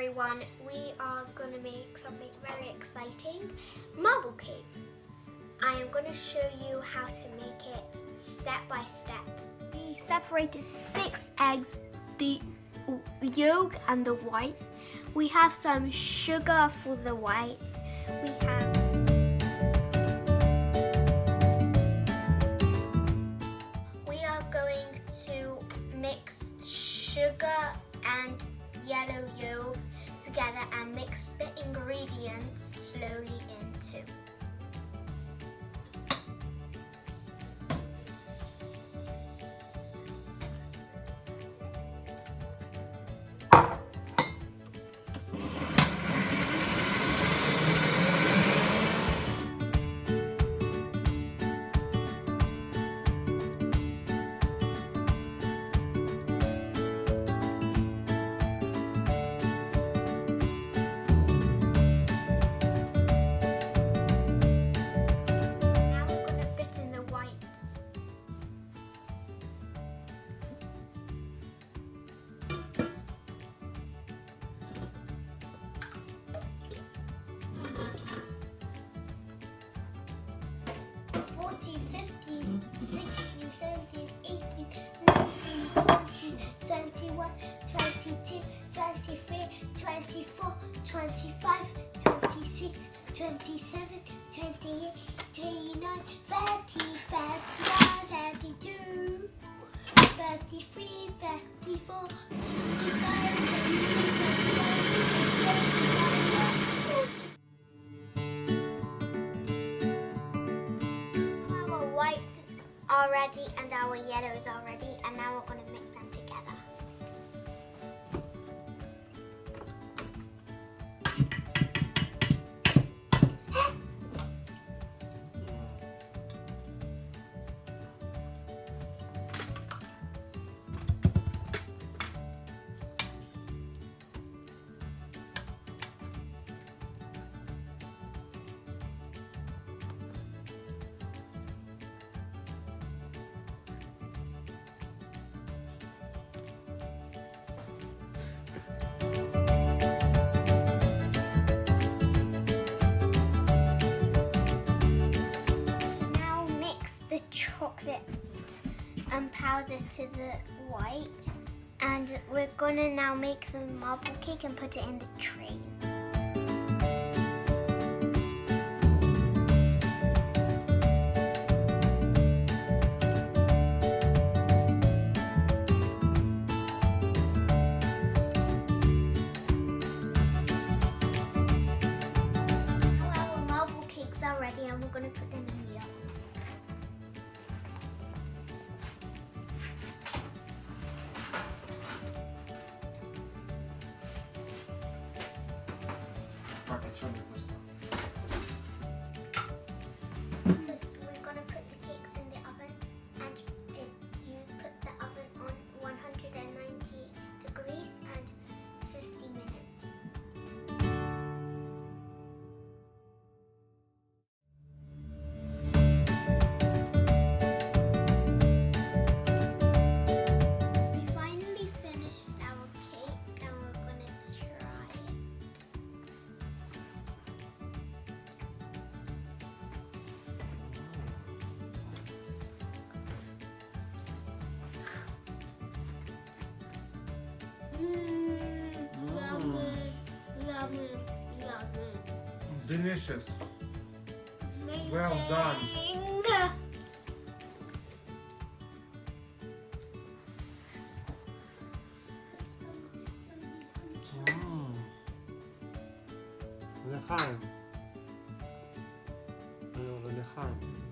everyone, we are going to make something very exciting, marble cake. I am going to show you how to make it step by step. We separated 6 eggs, the yolk and the whites. We have some sugar for the whites. We are going to mix sugar and yellow yolk together and mix the ingredients slowly into. Twenty-four, 25, 26, 27, 28, 29, 30, 31, 32, 33, 34, 55, 26, 27, 28, 29, 30. Our whites are ready and our yellows are ready, and now we're going to mix them together. Chocolate and powder to the white, and we're gonna now make the marble cake and put it in the trays. Now our marble cakes are ready and we're gonna put them in the oven. We're gonna put the cakes in the oven, and you put the oven on 190 degrees and 50 minutes. We finally finished our cake and we're gonna try it. Yummy. Delicious. Amazing. Well done. לחיים. לחיים.